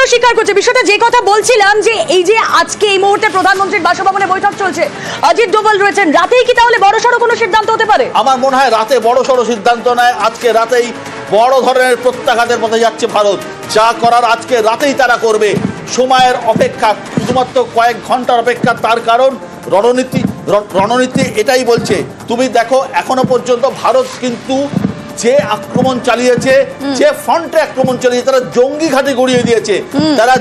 তারপরেও স্বীকার করছে বিষয়টা। যে কথা বলছিলাম যে এই যে আজকে এই মুহূর্তে প্রধানমন্ত্রীর বাসভবনে বৈঠক চলছে, অজিত ডোভাল রয়েছেন, রাতেই কি তাহলে বড়সড় কোনো সিদ্ধান্ত হতে পারে? আমার মনে হয় রাতে বড়সড় সিদ্ধান্ত নেয়, আজকে রাতেই বড় ধরনের প্রত্যাঘাতের পথে যাচ্ছে ভারত। যা করার আজকে রাতেই তারা করবে। সময়ের অপেক্ষা, শুধুমাত্র কয়েক ঘন্টার অপেক্ষা। তার কারণ রণনীতি এটাই বলছে। তুমি দেখো এখনো পর্যন্ত ভারত কিন্তু যে আক্রমণ চালিয়েছে, যে ফ্রন্টে আক্রমণ চালিয়েছে, তারা জঙ্গি ঘাঁটি গুড়িয়ে দিয়েছে, তারা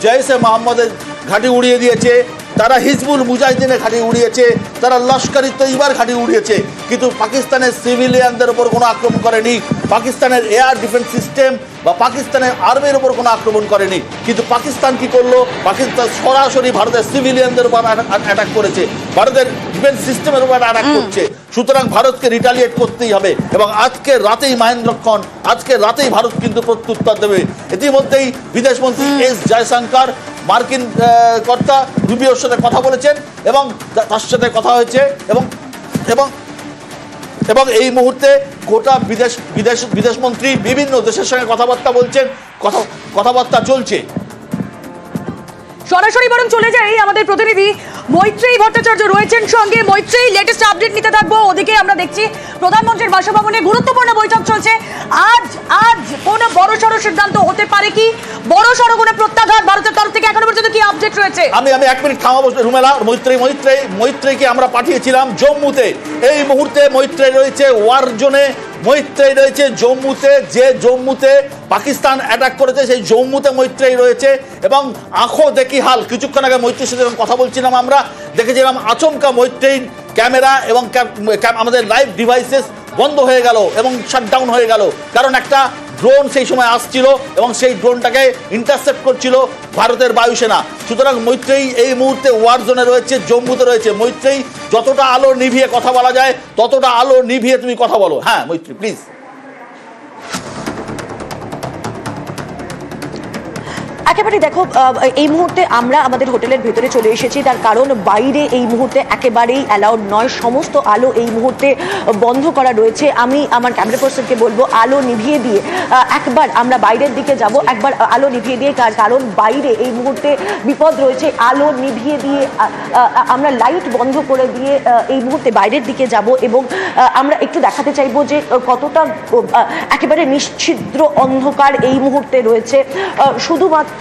জৈশে মোহাম্মদের ঘাঁটি উড়িয়ে দিয়েছে, তারা হিজবুল মুজাহিদিনের ঘাঁটি উড়িয়েছে, তারা লস্কর ই তৈবার ঘাঁটি উড়িয়েছে। কিন্তু পাকিস্তানের সিভিলিয়ানদের উপর কোনো আক্রমণ করেনি, পাকিস্তানের এয়ার ডিফেন্স সিস্টেম বা পাকিস্তানের আর্মির উপর কোনো আক্রমণ করেনি। কিন্তু পাকিস্তান কি করলো? পাকিস্তান সরাসরি ভারতের সিভিলিয়ানদের উপর অ্যাটাক করেছে, ভারতের ডিফেন্স সিস্টেমের উপর অ্যাটাক করছে। সুতরাং ভারতকে রিটালিয়েট করতেই হবে এবং আজকে রাতেই মহেন্দ্রক্ষণ, আজকে রাতেই ভারত কিন্তু প্রত্যুত্তর দেবে। ইতিমধ্যেই বিদেশমন্ত্রী এস জয়শঙ্কর মার্কিন কর্তা রুবিওর সাথে কথা বলেছেন এবং তার সাথে কথা হয়েছে এবং এবং এবং এই মুহূর্তে গোটা বিদেশমন্ত্রী বিভিন্ন দেশের সঙ্গে কথাবার্তা বলছেন, কথাবার্তা চলছে। সরাসরি বরং চলে যাই, আমাদের প্রতিনিধি মৈত্রেয়ী ভট্টাচার্য রয়েছেন সঙ্গে। মৈত্রেয়ী, লেটেস্ট আপডেট নিতে থাকবো। ওদিকে আমরা দেখছি প্রধানমন্ত্রীর বাসভবনে গুরুত্বপূর্ণ বৈঠক চলছে। আজ কোনো বড়সড় সিদ্ধান্ত হতে পারে কি? বড়সড় কোনো প্রত্যাঘাত ভারতের তরফ থেকে এখনো পর্যন্ত কি আপডেট রয়েছে? আমি 1 মিনিট থামাবো রুমেলা। মৈত্রেয়ীকে আমরা পাঠিয়েছিলাম জম্মুতে। এই মুহূর্তে মৈত্রেয়ী রয়েছে ওয়ার জোনে, মৈত্রেয়ী রয়েছে জম্মুতে পাকিস্তান অ্যাটাক করেছে, সেই জম্মুতে মৈত্রেয়ী রয়েছে এবং আঁখো দেখি হাল। কিছুক্ষণ আগে মৈত্রেয়ীর সাথে কথা বলছিলাম, আমরা দেখেছিলাম আচমকা মৈত্রেয়ীর ক্যামেরা এবং আমাদের লাইভ ডিভাইসেস বন্ধ হয়ে গেল এবং শাটডাউন হয়ে গেল, কারণ একটা ড্রোন সেই সময় আসছিল এবং সেই ড্রোনটাকে ইন্টারসেপ্ট করছিল ভারতের বায়ুসেনা। সুতরাং মৈত্রেয়ী এই মুহূর্তে ওয়ার জোনে রয়েছে, জম্মুতে রয়েছে। মৈত্রেয়ী, যতটা আলো নিভিয়ে কথা বলা যায় ততটা আলো নিভিয়ে তুমি কথা বলো। হ্যাঁ মৈত্রেয়ী, প্লিজ। একেবারে দেখো, এই মুহূর্তে আমরা আমাদের হোটেলের ভেতরে চলে এসেছি, তার কারণ বাইরে এই মুহূর্তে একেবারেই অ্যালাউড নয়। সমস্ত আলো এই মুহূর্তে বন্ধ করা রয়েছে। আমি আমার ক্যামেরা পার্সনকে বলবো আলো নিভিয়ে দিয়ে একবার আমরা বাইরের দিকে যাব, একবার আলো নিভিয়ে দিয়ে, কারণ বাইরে এই মুহূর্তে বিপদ রয়েছে। আলো নিভিয়ে দিয়ে আমরা লাইট বন্ধ করে দিয়ে এই মুহূর্তে বাইরের দিকে যাব এবং আমরা একটু দেখাতে চাইবো যে কতটা একেবারে নিশ্ছিদ্র অন্ধকার এই মুহূর্তে রয়েছে। শুধুমাত্র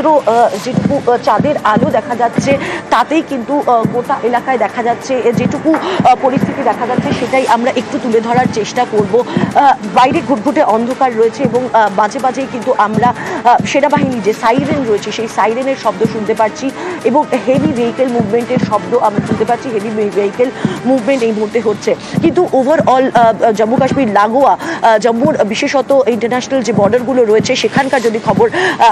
যেটুকু চাঁদের আলো দেখা যাচ্ছে তাতেই কিন্তু গোটা এলাকায় দেখা যাচ্ছে যেটুকু পরিস্থিতি দেখা যাচ্ছে সেটাই আমরা একটু তুলে ধরার চেষ্টা করব। বাইরে ঘুটঘুটে অন্ধকার রয়েছে এবং মাঝে মাঝেই কিন্তু আমরা সেনাবাহিনী যে সাইরেন রয়েছে সেই সাইরেনের শব্দ শুনতে পাচ্ছি এবং হেভি ভেহিকেল মুভমেন্টের শব্দ আমরা শুনতে পাচ্ছি। হেভি ভেহিকেল মুভমেন্ট এই মুহূর্তে হচ্ছে, কিন্তু ওভারঅল জম্মু কাশ্মীর লাগোয়া জম্মুর বিশেষত ইন্টারন্যাশনাল যে বর্ডারগুলো রয়েছে সেখানকার যদি খবর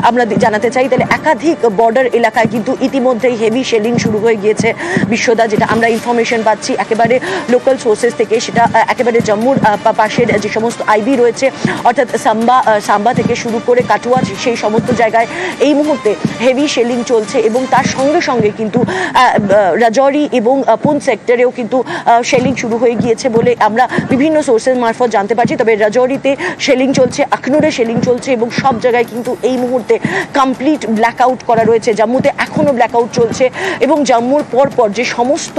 আমরা জানাতে চাই, তাহলে একাধিক বর্ডার এলাকায় কিন্তু ইতিমধ্যেই হেভি শেলিং শুরু হয়ে গিয়েছে বিশ্বদা। যেটা আমরা ইনফরমেশন পাচ্ছি একেবারে লোকাল সোর্সেস থেকে, সেটা একেবারে জম্মুর পাশের যে সমস্ত আইবি রয়েছে অর্থাৎ সাম্বা থেকে শুরু করে কাটুয়া, সেই সমস্ত জায়গায় এই মুহূর্তে হেভি শেলিং চলছে এবং তার সঙ্গে সঙ্গে কিন্তু রাজৌরি এবং পুঞ্চ সেক্টরেও কিন্তু শেলিং শুরু হয়ে গিয়েছে বলে আমরা বিভিন্ন সোর্সের মারফত জানতে পারছি। তবে রাজৌরিতে শেলিং চলছে, আখনুরে শেলিং চলছে এবং সব জায়গায় কিন্তু এই মুহূর্তে কমপ্লিট ব্ল্যাকআউট করা রয়েছে। জম্মুতে এখনও ব্ল্যাকআউট চলছে এবং জম্মুর পরপর যে সমস্ত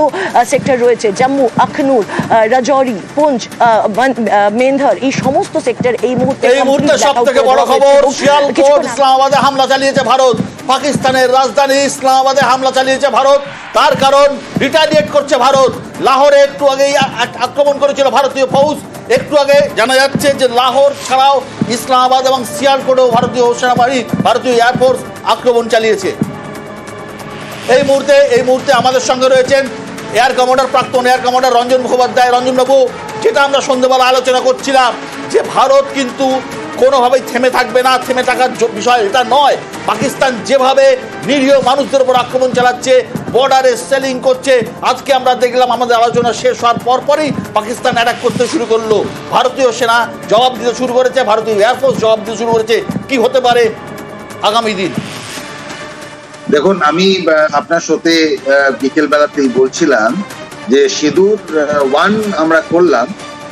সেক্টর রয়েছে, জম্মু, আখনুর, রাজৌরি, পুঞ্চ, মেন্ধর, এই সমস্ত সেক্টর এই মুহূর্তে সবথেকে বড় খবর, সিয়ালকোট ইসলামাবাদে হামলা চালিয়েছে ভারত। পাকিস্তানের রাজধানী ইসলামাবাদে হামলা চালিয়েছে ভারত, তার কারণ রিটালিয়েট করছে ভারত। লাহোরে একটু আগেই আক্রমণ করেছিল ভারতীয় ফৌজ। একটু আগে জানা যাচ্ছে যে লাহোর ছাড়াও ইসলামাবাদ এবং সিয়ালকোটেও ভারতীয় সেনাবাহিনী, ভারতীয় এয়ারফোর্স আক্রমণ চালিয়েছে। এই মুহূর্তে আমাদের সঙ্গে রয়েছেন প্রাক্তন এয়ার কমান্ডার রঞ্জন মুখোপাধ্যায়। রঞ্জনবাবু, যেটা আমরা সন্ধ্যাবেলা আলোচনা করছিলাম যে ভারত কিন্তু কোনোভাবেই থেমে থাকবে না, থেমে থাকার বিষয় এটা নয়। পাকিস্তান যেভাবে নিরীহ মানুষদের উপর আক্রমণ চালাচ্ছে, বর্ডারে সেলিং করছে, আজকে আমরা দেখলাম আমাদের আলোচনা শেষ হওয়ার পরপরই পাকিস্তান অ্যাটাক করতে শুরু করলো। ভারতীয় সেনা জবাব দিতে শুরু করেছে, ভারতীয় এয়ারফোর্স জবাব দিতে শুরু করেছে। কি হতে পারে আগামী দিন? দেখুন, আমি আপনার সাথে বিকেল বেলাতেই বলছিলাম যে সিঁদুর 1 আমরা করলাম,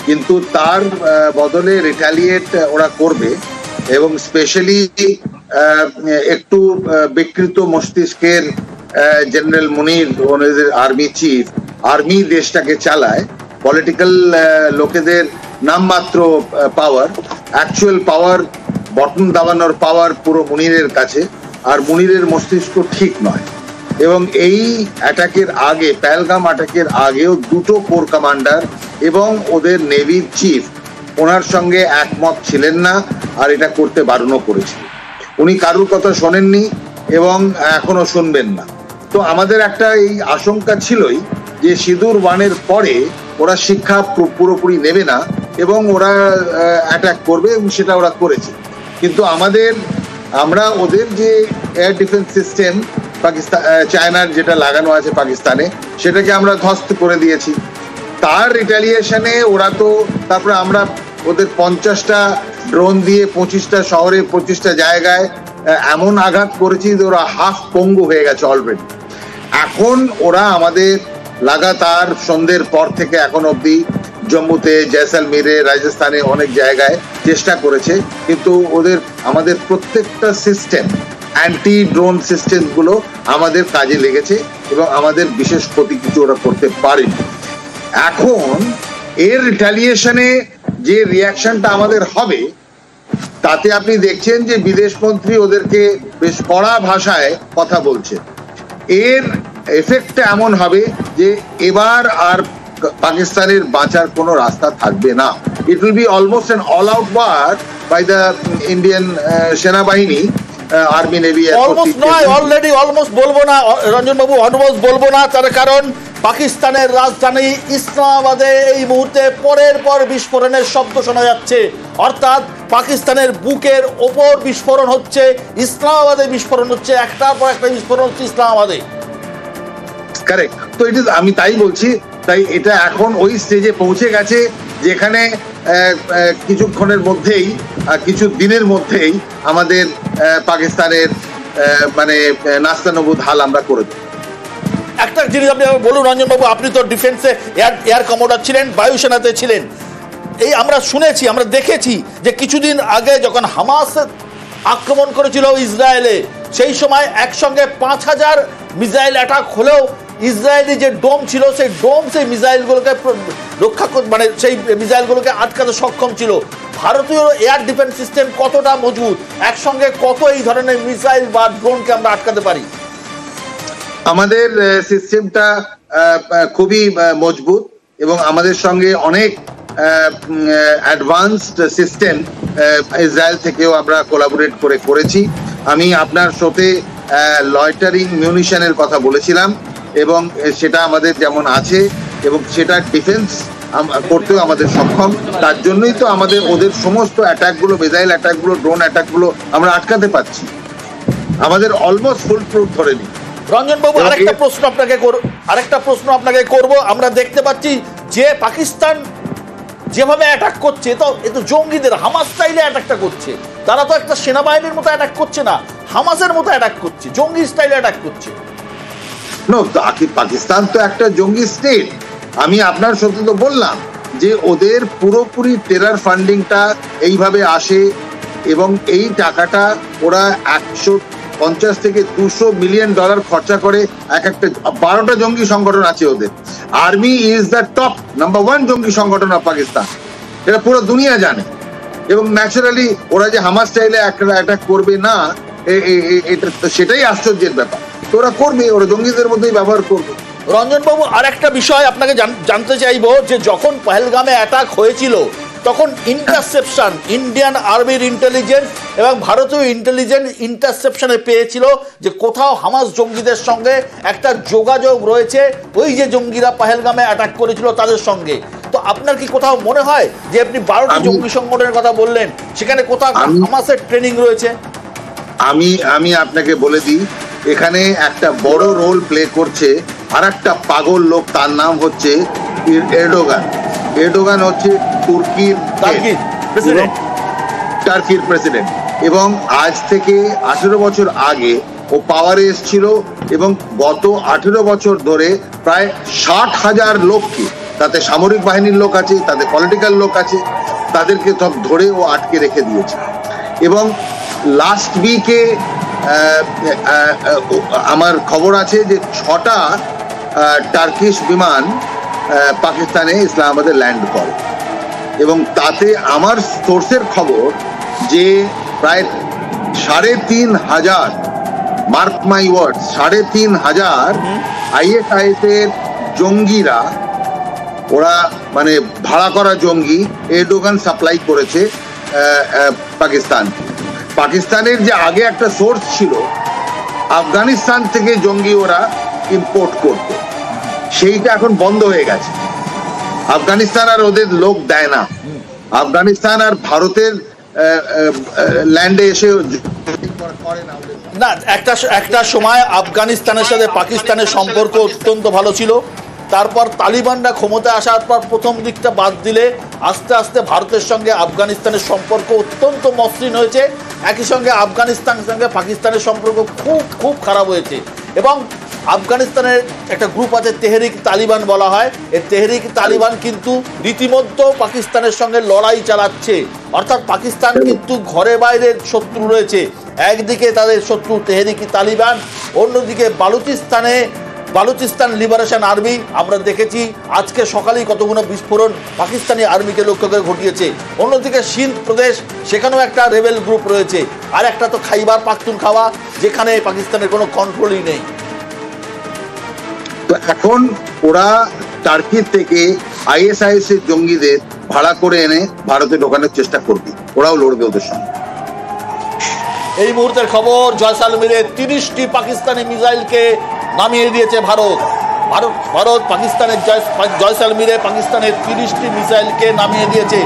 কিন্তু তার বদলে রিটালিয়েট ওরা করবে এবং স্পেশালি একটু বিকৃত মস্তিষ্কের জেনারেল মুনির ওনাদের আর্মি চিফ, আর্মি দেশটাকে চালায়, পলিটিক্যাল লোকেদের নামমাত্র পাওয়ার, অ্যাকচুয়াল পাওয়ার, বটন দাবানোর পাওয়ার পুরো মুনিরের কাছে, আর মুনিরের মস্তিষ্ক ঠিক নয়। এবং এই অ্যাটাকের আগে, পেহেলগাম অ্যাটাকের আগেও দুটো কোর কমান্ডার এবং ওদের নেভির চিফ ওনার সঙ্গে একমত ছিলেন না, আর এটা করতে বারণও করেছিল। উনি কারুর কথা শোনেননি এবং এখনো শুনবেন না। তো আমাদের একটা এই আশঙ্কা ছিলই যে সিঁদুর 1-এর পরে ওরা শিক্ষা পুরোপুরি নেবে না এবং ওরা অ্যাটাক করবে, এবং সেটা ওরা করেছে। কিন্তু আমরা ওদের যে এয়ার ডিফেন্স সিস্টেম পাকিস্তান, চায়নার যেটা লাগানো আছে পাকিস্তানে, সেটাকে আমরা ধ্বস্ত করে দিয়েছি। তার রিটালিয়েশনে ওরা তো, তারপরে আমরা ওদের 50টা ড্রোন দিয়ে 25টা শহরে 25টা জায়গায় এমন আঘাত করেছি যে ওরা হাফ পঙ্গু হয়ে গেছে অলরেডি। এখন ওরা আমাদের লাগাতার সন্ধ্যের পর থেকে এখন অব্দি জম্মুতে, জয়সালমীরে, রাজস্থানে অনেক জায়গায় চেষ্টা করেছে, কিন্তু আমাদের প্রত্যেকটা সিস্টেম, অ্যান্টি ড্রোন সিস্টেম গুলো আমাদের কাজে লেগেছে এবং আমাদের বিশেষ ক্ষতি কিছু ওরা করতে পারেনি। এখন এর রিটালিয়েশনে যে রিয়াকশনটা আমাদের হবে, তাতে আপনি দেখছেন যে বিদেশমন্ত্রী ওদেরকে বেশ কড়া ভাষায় কথা বলছে। এর এফেক্টটা এমন হবে যে এবার আর পাকিস্তানের বাঁচার কোনো রাস্তা থাকবে না। It will be almost an all out war by the Indian সেনাবাহিনী, আর্মি, নেভি। অলরেডি অলমোস্ট বলবো না রঞ্জন বাবু, অলমোস্ট বলবো না, তার কারণ পাকিস্তানের রাজধানী ইসলামাবাদে এই মুহূর্তে পরের পর বিস্ফোরণের শব্দ শোনা যাচ্ছে। অর্থাৎ পাকিস্তানের বুকের ওপর বিস্ফোরণ হচ্ছে, ইসলামাবাদে বিস্ফোরণ হচ্ছে, একটার পর একটা বিস্ফোরণ হচ্ছে ইসলামাবাদে। কারেক্ট। তো আমি তাই বলছি, তাই এটা এখন ওই স্টেজে পৌঁছে গেছে যেখানে কিছুক্ষণের মধ্যেই, কিছু দিনের মধ্যেই আমাদের পাকিস্তানের মানে নাস্তানবুদ হাল আমরা করে দেব। একটা জিনিস আপনি বলুন রঞ্জন বাবু, আপনি তো ডিফেন্সে এয়ার কমোডার ছিলেন, বায়ুসেনাতে ছিলেন। এই আমরা শুনেছি, আমরা দেখেছি যে কিছুদিন আগে যখন হামাস আক্রমণ করেছিল ইসরায়েলে, সেই সময় একসঙ্গে 5000 মিসাইল অ্যাটাক হলেও ইসরায়েলি যে ডোম ছিল, সেই ডোম সেই মিসাইলগুলোকে রক্ষা, মানে সেই মিসাইলগুলোকে আটকাতে সক্ষম ছিল। ভারতীয় এয়ার ডিফেন্স সিস্টেম কতটা মজবুত, একসঙ্গে কত এই ধরনের মিসাইল বা ড্রোনকে আমরা আটকাতে পারি? আমাদের সিস্টেমটা খুবই মজবুত এবং আমাদের সঙ্গে অনেক অ্যাডভান্সড সিস্টেম ইসরায়েল থেকেও আমরা কোলাবোরেট করেছি। আমি আপনার শোতে লয়টারিং মিউনিশনের কথা বলেছিলাম এবং সেটা আমাদের যেমন আছে এবং সেটা ডিফেন্স করতেও আমাদের সক্ষম। তার জন্যই তো আমাদের ওদের সমস্ত অ্যাটাকগুলো, মিসাইল অ্যাটাকগুলো, ড্রোন অ্যাটাকগুলো আমরা আটকাতে পারছি। আমাদের অলমোস্ট ফুল প্রুফ ধরে নি। রঞ্জন বাবু, আরেকটা প্রশ্ন আপনাকে করব। আমরা দেখতে পাচ্ছি যে পাকিস্তান যেভাবে অ্যাটাক করছে, তো এ তো জঙ্গিদের হামাস স্টাইলে অ্যাটাকটা করছে। তারা তো একটা সেনাবাহিনীর মতো অ্যাটাক করছে না, হামাসের মতো অ্যাটাক করছে, জঙ্গি স্টাইলে অ্যাটাক করছে। পাকিস্তান তো একটা জঙ্গি স্টেট। আমি আপনার সাথে তো বললাম যে ওদের পুরোপুরি টেরার ফান্ডিংটা এইভাবে আসে এবং এই টাকাটা ওরা 150 থেকে 200 মিলিয়ন ডলার খরচা করে। একটা 12টা জঙ্গি সংগঠন আছে ওদের। Army is the top number 1 জঙ্গি সংগঠন অফ পাকিস্তান, এটা পুরো দুনিয়া জানে। এবং ন্যাচারালি ওরা যে হামাস স্টাইলে অ্যাটাক করবে না, সেটাই আশ্চর্যের ব্যাপার। তো ওরা করবে, ওরা জঙ্গিদের মধ্যেই ব্যবহার করবে। রঞ্জন বাবু, আরেকটা বিষয় আপনাকে জানতে চাইবো যে যখন পহেলগামে অ্যাটাক হয়েছিল তখন ইন্টারসেপশন, ইন্ডিয়ান আর্মির ইন্টেলিজেন্স এবং ভারতীয় ইন্টেলিজেন্স ইন্টারসেপশনে পেয়েছিল যে কোথাও হামাস জঙ্গিদের সঙ্গে একটা যোগাযোগ রয়েছে, ওই যে জঙ্গিরা পহেলগামে অ্যাটাক করেছিল তাদের সঙ্গে। তো আপনার কি কোথাও মনে হয় যে আপনি 12টি জঙ্গি সংগঠনের কথা বললেন, সেখানে কোথাও হামাসের ট্রেনিং রয়েছে? আমি আপনাকে বলে দিই, এখানে একটা বড় রোল প্লে করছে আর একটা পাগল লোক, তার নাম হচ্ছে এরডোগান। এরডোগান হচ্ছে টার্কির প্রেসিডেন্ট এবং আজ থেকে 18 বছর আগে ও পাওয়ারে এসেছিল এবং গত 18 বছর ধরে প্রায় 60,000 লোককে, তাতে সামরিক বাহিনীর লোক আছে, তাতে পলিটিক্যাল লোক আছে, তাদেরকে সব ধরে ও আটকে রেখে দিয়েছে। এবং লাস্ট উইকে আমার খবর আছে যে 6টা টার্কিশ বিমান পাকিস্তানে ইসলামাবাদে ল্যান্ড করে, এবং তাতে আমার সোর্সের খবর যে প্রায় 3,500, মার্ক মাই ওয়ার্ডস, 3,500 ISIS এর জঙ্গিরা, ওরা মানে ভাড়া করা জঙ্গি এরডোগান সাপ্লাই করেছে পাকিস্তানের যে আগে একটা সোর্স ছিল আফগানিস্তান থেকে জঙ্গি ওরা ইম্পোর্ট করতো, সেইটা এখন বন্ধ হয়ে গেছে। আফগানিস্তান আর ওদের লোক দেয় না, আফগানিস্তান আর ভারতের ল্যান্ডে এসে করে না। না, একটা সময় আফগানিস্তানের সাথে পাকিস্তানের সম্পর্ক অত্যন্ত ভালো ছিল। তারপর তালিবানরা ক্ষমতায় আসার পর প্রথম দিকটা বাদ দিলে আস্তে আস্তে ভারতের সঙ্গে আফগানিস্তানের সম্পর্ক অত্যন্ত মসৃণ হয়েছে। একই সঙ্গে আফগানিস্তানের সঙ্গে পাকিস্তানের সম্পর্ক খুব খুব খারাপ হয়েছে। এবং আফগানিস্তানের একটা গ্রুপ আছে তেহরিক তালিবান বলা হয়, এই তেহরিক তালিবান কিন্তু রীতিমতো পাকিস্তানের সঙ্গে লড়াই চালাচ্ছে। অর্থাৎ পাকিস্তান কিন্তু ঘরে বাইরে শত্রু রয়েছে। একদিকে তাদের শত্রু তেহরিক তালিবান, অন্যদিকে বালুচিস্তান লিবারেশন আর্মি। আমরা দেখেছি আজকে সকালেই কতগুলো বিস্ফোরণ পাকিস্তানি আর্মিকে লক্ষ্য করে ঘটিয়েছে। অন্যদিকে সিন্ধ প্রদেশ, সেখানেও একটা রেবেল গ্রুপ রয়েছে। আর একটা তো খাইবার পাখতুনখাওয়া, যেখানে পাকিস্তানের কোনো কন্ট্রোলই নেই। তো এখন ওরা টার্কি থেকে ISIS এর জঙ্গিদের ভাড়া করে এনে ভারতে ঢোকানোর চেষ্টা করবে, ওরাও লড়বে ওদের সঙ্গে। এই মুহূর্তের খবর, জয়সালমীরে 30টি পাকিস্তানি মিসাইলকে নামিয়ে দিয়েছে ভারত। পাকিস্তানের জয়সালমীরে পাকিস্তানের 30টি মিসাইলকে নামিয়ে দিয়েছে।